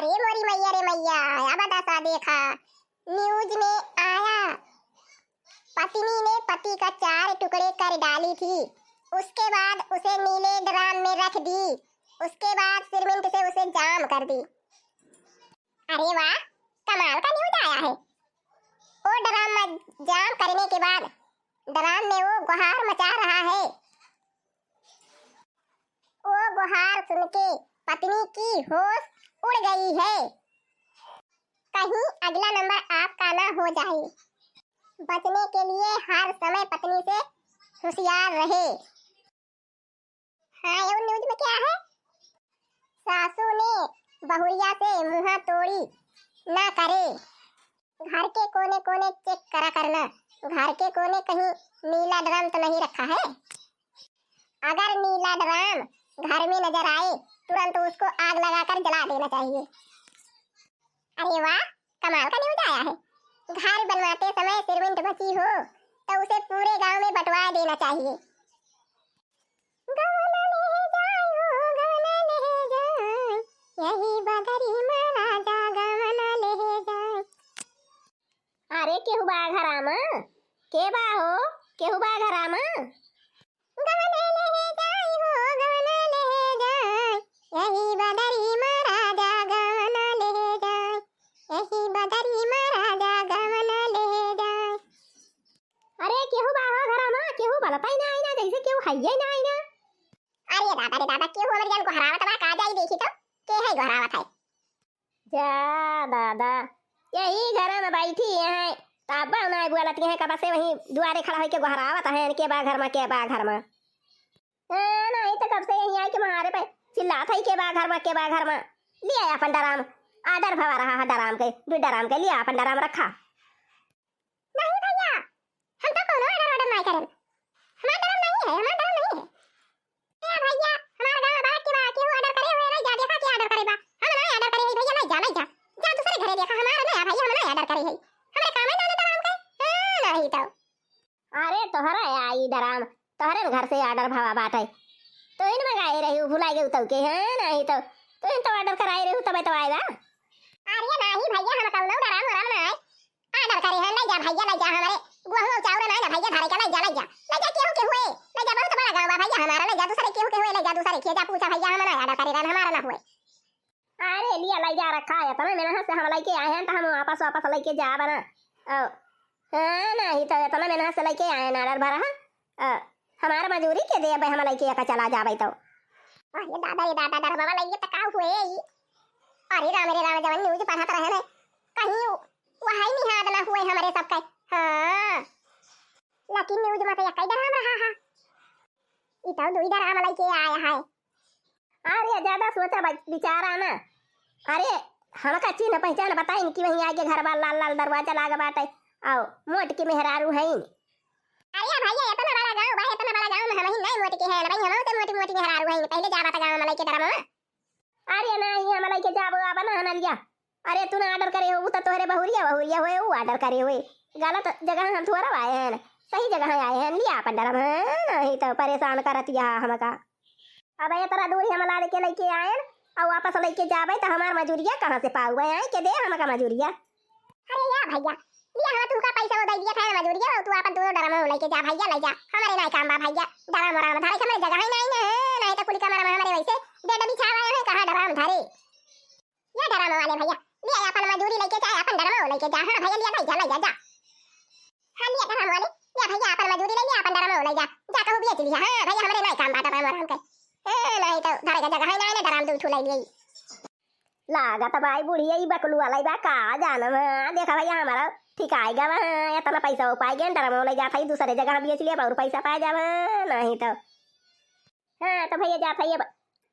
अरे मोरी मैया रे मैया, अब दशा देखा न्यूज में आया। पत्नी ने पति का 4 टुकड़े कर डाली थी, उसके बाद उसे नीले ड्राम में रख दी, उसके बाद सीमेंट से उसे जाम कर दी। अरे वाह, कमाल का न्यूज आया है। वो ड्राम में जाम करने के बाद ड्राम में वो गुहार मचा रहा है। वो गुहार सुन के पत्नी की होश उड़ गई है। कहीं अगला नंबर आपका ना हो जाए। बचने के लिए हर समय पत्नी से होशियार रहे। हाँ, ये न्यूज में क्या है? सासू ने बहुरिया से मुंह तोड़ी ना करे। घर के कोने कोने चेक करा करना, घर के कोने कहीं नीला ड्राम तो नहीं रखा है। अगर नीला ड्राम घर में नजर आए तुरंत उसको आग लगाकर जला देना चाहिए। अरे वाह, कमाल का न्यूज आया है। घर बनवाते समय सीमेंट बची हो तो उसे पूरे गांव में बंटवा देना चाहिए। गवना ले जाओ, गवना ले जाओ, यही बदरी महाराजा गवना ले जाओ। अरे केहू बा घरामा, के बा हो, केहू बा घरामा। गवना ले जाओ, गवना ले जाओ, यही बदरी महाराजा गवना ले जाओ, यही बदरी महाराजा गवना ले जाओ। अरे केहू बा हो घरामा, केहू बलताई ना आईना, जैसे केहू हइये ना आईना। अरे दादा रे दादा, केहू हमर जान को हरावत बा, का जाई देखी तो के है घरावत है। जा दादा, यही घर में बैठी है ताबा ना बोलती है, कब से वहीं दुआरे खड़ा होके घरावत है के बा घर में, के बा घर में। नहीं तो कब से यहीं आई के मारे पे चिल्लात है के बा घर में, के बा घर में। लिया अपन डराम, आडर भवा रहा है डराम के, डराम के लिया अपन डराम रखा। नहीं भैया, हम तो कोनो आडर नहीं करें, हमारा डराम नहीं है, हमारा डराम नहीं है। ए भैया, हमारे गांव बात के बा केहू आडर करे हुए नहीं, जा देखा के आडर करे बा, हम नहीं आडर करे भैया, नहीं जा, नहीं जा, जा दूसरे घरे देखा, हमारा नहीं भैया, हम नहीं आडर करे है, हमरे काम है ना डराम के। नहीं तो अरे तोहरा आई डराम, तोहरे घर से आडर भवा बात है, तो इन मंगाए रही भुला गई तो के है। नहीं तो इन तो आडर कराए रही तब तो आएगा। अरे नहीं भैया, हम कौनो डराम वराम नहीं आडर करे है, नहीं जा भैया, नहीं जा, हमारे गुहू चावल नहीं ना भैया धारे का, नहीं जा, नहीं जा, नहीं जा, केहू के हुए नहीं जा, बहुत बड़ा गांव बा भैया हमारा, नहीं जा, दूसरे केहू के हुए नहीं जा, दूसरे के जा पूछा भैया, हम नहीं आडर करे रहन, हमारा ना हुए। अरे लिया लाई जा रखा है तो मेहनत से हम लेके आए हैं, तो हम वापस वापस लेके जा बना। हाँ नहीं तो इतना मेहनत से लेके आए ना आडर भरा, हमारा मजूरी के दे भाई, हम लेके का चला जा भाई। तो ये दादा रे दादा, डर बाबा लइए त का हुए ई। अरे राम रे राम, जवन न्यूज पढ़त रहे ने कहीं वहाई नहीं हाथ ना हुए हमारे सब के। हां लेकिन न्यूज में तो एक ही डराम रहा है, ई तो दो ही डराम लेके आया है। अरे ज्यादा सोचा बेचारा ना, अरे हमका चिन्ह पहचान बताई कि वहीं आगे घर वाला लाल लाल दरवाजा लागा बाटे आओ मोट की मेहरारू है। अरे भैया इतना बड़ा गांव भाई, इतना बड़ा गांव में हम ही नहीं मोटी के है भाई, हम तो मोटी मोटी मेहरारू है, पहले जा बता गांव में लेके डराम। अरे नहीं हम लेके जाबो अब ना हन लिया। अरे तू ना ऑर्डर करे हो तो तोहरे बहुरिया बहुरिया होए, वो ऑर्डर करे हुए गलत जगह हम थोड़ा आए हैं, सही जगह आए हैं, लिया अपन डराम। नहीं तो परेशान करत या हमका। अब ये तरह दूरी हम ला लेके लेके आए और वापस लेके जाबे तो हमार मजूरिया कहां से पाऊबे, आई के दे हमका मजूरिया। अरे या भैया लिया हम तुमका पैसा वो दे दिया था मजूरिया, तू अपन दोनों डराम लेके जा भैया, ले जा, हमारे नहीं काम बा भैया, डराम राम धारे हमारे जगह ही नहीं ना, नहीं तो कुली कमरा में हमारे वैसे डेड बिछावा है, कहां डराम धारे। ये डराम वाले भैया लिया अपन मजूरी लेके जा, अपन डराम लेके जा। हां भैया लिया, नहीं जा, ले जा, जा। हां लिया डराम वाले, लिया भैया अपन मजूरी ले लिया, अपन डराम ले जा, जा कहू बेच लिया। हां भैया हमारे नहीं काम बा डराम राम के, नहीं तो धारे का जगह ही नहीं ना, डराम दू ठुलाई ले लागत भाई बुढ़िया ही बकलू वाला बा, का जानम देखा भैया हमारा ठीक आएगा वहाँ, इतना पैसा हो पाएगा डराम ले जाता ही दूसरे जगह बेच लिया और पैसा पाए जा। नहीं तो हाँ तो भैया जाता ही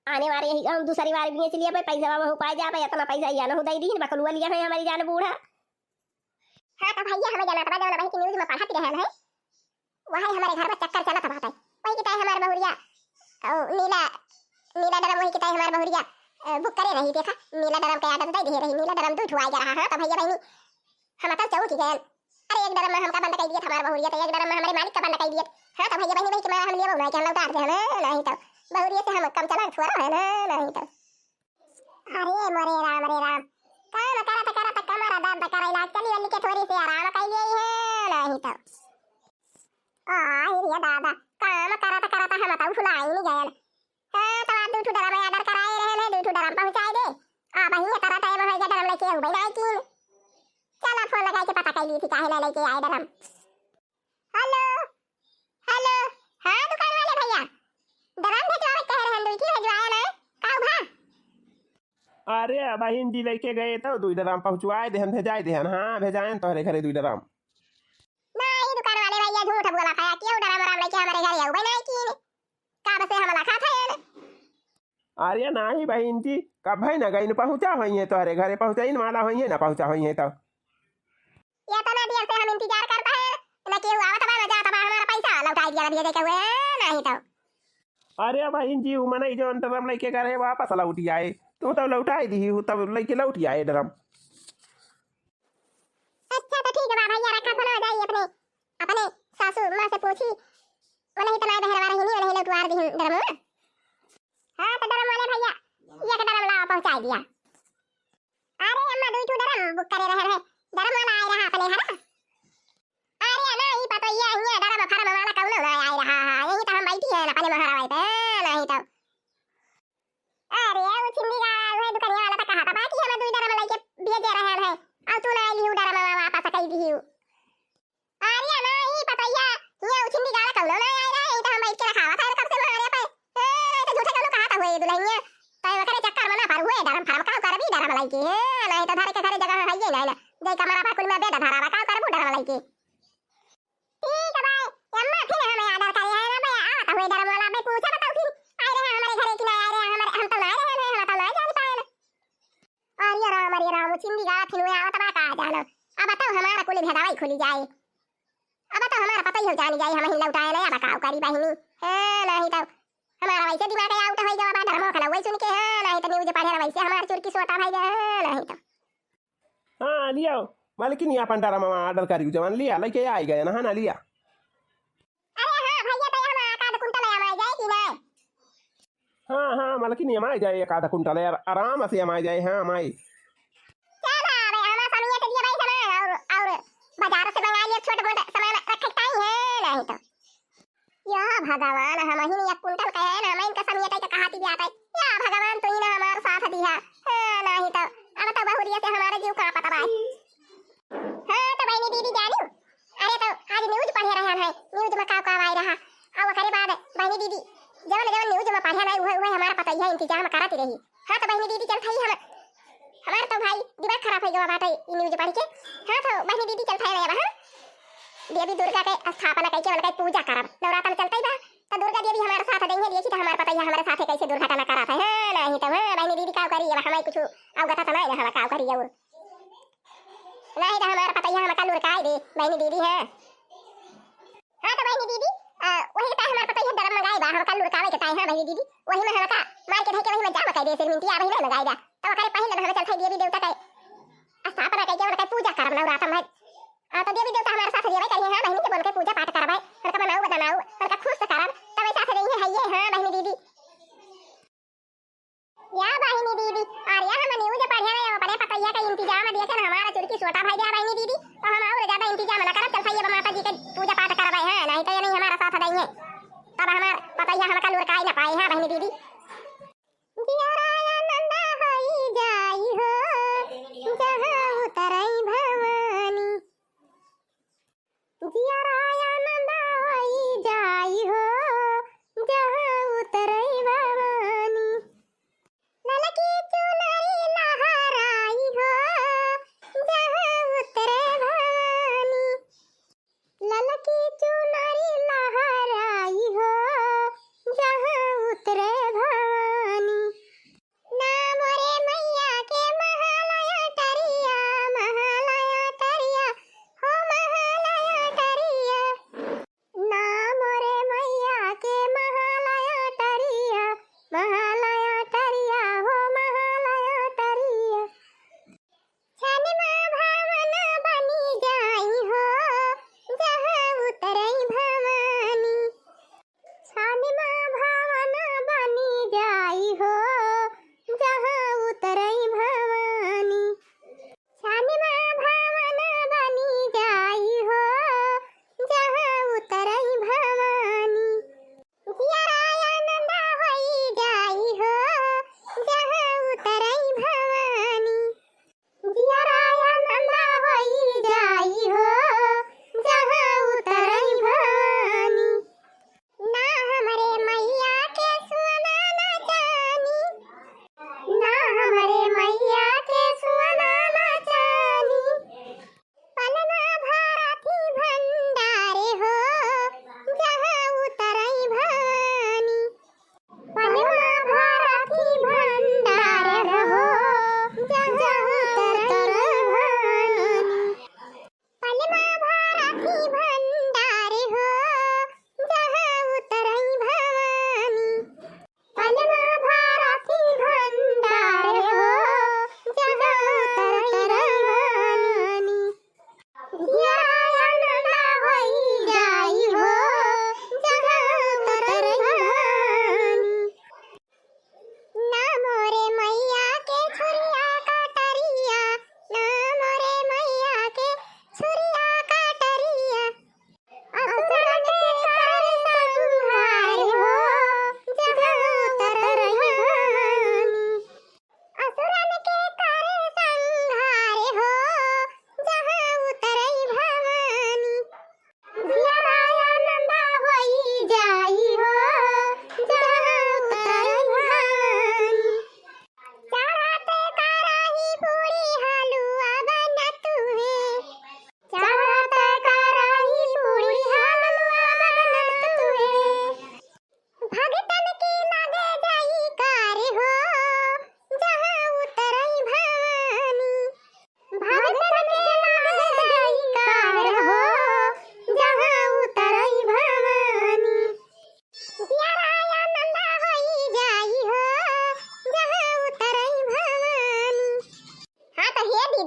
आने वाले यही हम दूसरी बार बेच लिया भाई, पैसा वहाँ पाए जा भाई, इतना पैसा या ना दे दी बकलुआ लिया है हमारी जान बूढ़ा। हाँ तो भैया हमें जाना था भाई की न्यूज में पढ़ाती रहे हैं, वहाँ हमारे घर में चक्कर चला था भाई, वही की तरह हमारे बहुरिया नीला नीला डराम वही की तरह हमारे बहुरिया बुक करे रही, देखा नीला डराम का आदम दे रही, नीला डराम दूध हुआ जा रहा है। तो भैया बहनी हम तो चौक गए, अरे एक डराम में हमका बंद कर दिया था हमारा बहुरिया, तो एक डराम में हमारे मालिक का बंद कर दिया। हाँ तो भैया बहनी भाई कि हम लिए बोला कि हम उतार दे, नहीं तो बहुरिया से हम कम चला छोड़ा है ना। नहीं तो अरे मोरे राम रे राम, काम करत कमर दर्द करायला चली वाली के थोड़ी सी आराम कैली है नहीं तो हिरिया दादा काम करत हम तो फुलाई नहीं गयल। हां तो आप दूठू डरा में ऑर्डर कराए रहे हैं, दूठू डरा पहुंचाए दे आ बहिया करत है वहां जा डरा लेके उबई नहीं की। चला फोन लगा के पता कैली थी काहे लेके आए डरम। हेलो हेलो, हां दुकान वाले भैया डरम भेजवाए कह रहे हैं, दूठी भेजवाए ना काऊ भा। अरे बहन जी लेके गए तो दुई डराम पहुँचवाए देहन भेजाए देहन। हाँ भेजाए तोहरे घरे दुई डराम। नहीं दुकान वाले भैया झूठ बोला खाया क्यों डरा मराम लेके हमारे घर आऊ भाई नहीं की का बसे हमला खाता है ना। अरे नहीं बहन जी कब है ना गई पहुँचा हुई है तोहरे घरे पहुँचाई वाला हुई है ना पहुँचा हुई है तो ये तो ना देर से हम इंतजार करता है ना क्यों आवत बा मजा तब हमारा पैसा लौटा दिया भेजे के हुए नहीं तो। अरे बहन जी वो मना जो डरम लेके गए वापस लौटी आए, तू तब लौटाई दी तब लेके लौटी आए डरम। अच्छा तो ठीक है भैया रखा फोन हो जाइए अपने अपने सासू मां से पूछी वो नहीं तो ना बहरवा रही नहीं नहीं लौटवा दी डरम। हां तो डरम वाले भैया ये के डरम ला पहुंचा दिया। अरे अम्मा दो ठो डरम बुक करे रहे हैं, डरम वाला आए रहा अपने है ना। अरे नहीं पता ये डरम फरम वाला कौन ना आए रहा यही तो हम बैठी है अपने महाराज पे नहीं तो। अरे वो चिंदी का वो दुकान वाला तो कहा था बाकी हम दो डरम लेके भेज रहे हैं और तू ना लियो डरम वापस कई दियो। अरे नहीं पता ये चिंदी का कौन ना आए रहा यही तो हम बैठ के रखा था कब से मारे पे तो झूठे कौन कहा था हुए दुल्हनिया तो करे चक्कर में ना पर हुए डरम फरम का कर भी डरम लेके नहीं तो धारे के घरे जगह है ये ना जय कमरा पर कुल में बेटा धारा का कर डरम लेके। ठीक है भाई अम्मा फिर हमें ऑर्डर करे है ना भाई आता हुए डरम वाला भाई पूछा बताओ फिर आए रहे हमारे घरे कि नहीं आए रहे हमारे हम तो ना रहे हैं हम तो ना जान पाए ना। अरे राम चिंदी गा फिर आवत बा का जानो अब बताओ हमारा कुल भेदाई खुली जाए अब तो हमारा पता ही हो जानी जाए हम ही लौटाए ना बताओ करी बहिनी है नहीं तो हमारा वैसे दिमाग आउट हो जावा डरमो खला वही सुन के है नहीं तो न्यूज़ पढ़े वैसे हमार चुरकी सोटा भाई नहीं तो। हाँ लिया मालकिन अपन डराम ऑर्डर करी जवान लिया लेके आ गए ना। हाँ ना लिया। अरे हां भैया तो हम आधा कुंटल ले आ जाए कि नहीं। हाँ हाँ मालकिन ये माय जाए एक आधा कुंटल यार आराम से माय जाए। हाँ माय चला अबे हमारा सामने से दिया भाई सामान और बाजार से मंगा लिया छोटे मोटे सामान रखता ही है नहीं तो। या भगवान हम ही एक कुंटल का है ना मैं इनका सामने का कहा थी आता है या भगवान तू ही ना हमारे साथ दिया है नहीं तो अब तो बहुरिया से हमारा जीव का पता भाई। हां तो बहनी दीदी जानी अरे तो आज न्यूज़ पढ़ रहे हैं न्यूज़ में का आए रहा और करे बाद बहनी दीदी जवन जवन न्यूज़ में पढ़े रहे वही हमारा पता ही है इंतजाम करती रही। हां तो बहनी दीदी चल थई हम हमारा तो भाई दिमाग खराब हो गया बात है न्यूज़ पढ़ के। हां तो बहनी दीदी चल थई रहे देवी दुर्गा के स्थापना करके उनका पूजा करब नवरात्र चलते बा तो दुर्गा देवी हमारे साथ देंगे देखी तो हमारे पता है हमारे साथ कैसे दुर्घटना करा था है नहीं तो है बहनी दीदी का करी अब हमें कुछ अवगत तो नहीं हम का करी और नहीं तो हमारे पता है हम का लुरकाई दे बहनी दीदी है। हां तो बहनी दीदी वही तो हमारे पता है डरम मंगाई बा हम का लुरकावे के ताई है बहनी दीदी वही में हम का मार के धके वही में जाम कह दे फिर मिनटी आ वही में लगाई दा तो करे पहले हम चलते देवी देवता का स्थापना करके उनका पूजा करब नवरात्र में तो देवी देवता हमारे साथ देवे करिए। हां बहनी के बोल के पूजा पाठ करबै उनका बनाऊ बनाऊ उनका खुश करब तब साथ देंगे है ये। हां बहनी दीदी या बहनी दीदी और या हम न्यूज़ पढ़े रहे हो पढ़े पता का इंतजाम देखे हमारा चुरकी छोटा भाई जा बहनी दीदी तो हम और ज्यादा इंतजाम ना करब चल भैया माता जी के पूजा पाठ करबै है नहीं तो ये नहीं हमारा साथ देंगे तब हमारा पता है हम का लुरकाई ना पाए। हां बहनी दीदी जिया नंदा होई जाई हो जहां उतरई भवानी जिया नंदा होई जाई हो जहां उतरई भवानी ललकी चुनरी लहराई हो जहां उतरे भवानी ललकी चुनरी लहराई हो जहां उतरे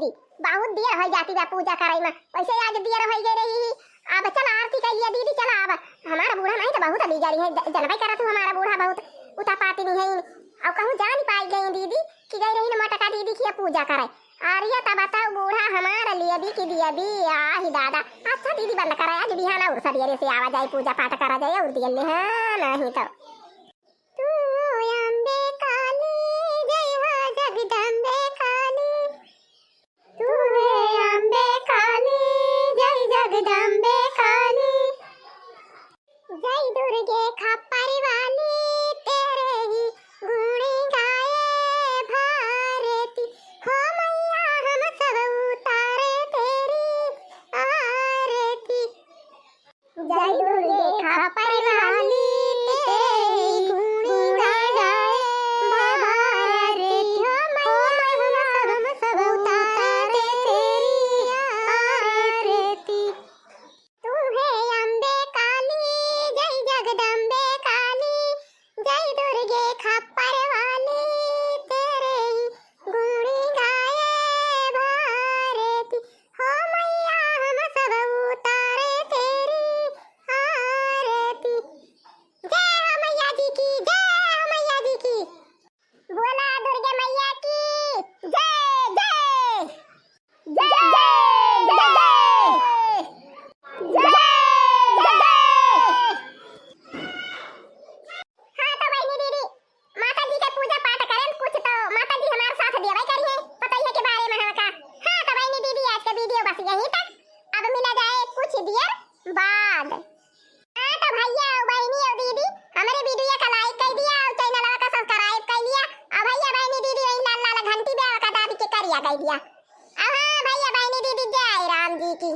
दीदी बहुत देर हो जाती बा पूजा कराई में वैसे आज देर हो गई रही अब चल आरती कर लिया दीदी चला अब हमारा बूढ़ा नहीं तो बहुत अभी जा रही है जनवाई करा तू हमारा बूढ़ा बहुत उठा पाती नहीं है अब कहूँ जा नहीं पाई गई दीदी कि गई रही ना मटका दीदी की पूजा कराए आर्या तब बताओ बूढ़ा हमारा लिए भी कि दिया भी आही दादा अच्छा दीदी बंद कराया जो बिहाना और सवेरे से आवा जाए पूजा पाठ करा जाए और दिया हाँ नहीं तो तू अम्बे काली जय हो जगदम्बे काली तू अम्बे काली जय जगदम्बे काली जय दुर्गे खप्पर वाली तेरे ही गुण गाए भारती हो मैया हम सब उतारे तेरी आरती जय दुर्गे खप्पर वाली तेरे ही गुण गाए भारती हो मैया हम सब उतारे तेरी आरती तू है अम्बे काली जय जगदम्बे काली जय दुर्गे खप्पर वाली तेरे ही गुण गाए भारती हो मैया हम सब उतारे तेरी आरती जय हो मैया जी की जय हो मैया जी की बोला दुर्गे मैया की जय जय जय जय जय जय हाँ तो बहनी दीदी माता जी का पूजा पाठ करें कुछ तो माता जी हमारे साथ देवाई करिए पता ही है के बारे में हमका हाँ तो बहनी दीदी आज का वीडियो बस यहीं तक अब मिला जाए कुछ देर बाद हाँ तो भैया और बहनी और दीदी हमारे वीडियो का लाइक कर दिया और चैनल का सब्सक्राइब कर लिया अब भैया बहनी दीदी वही लाल लाल घंटी पे का दाबी के करिया कर दिया अब हाँ भैया बहनी दीदी जय राम जी की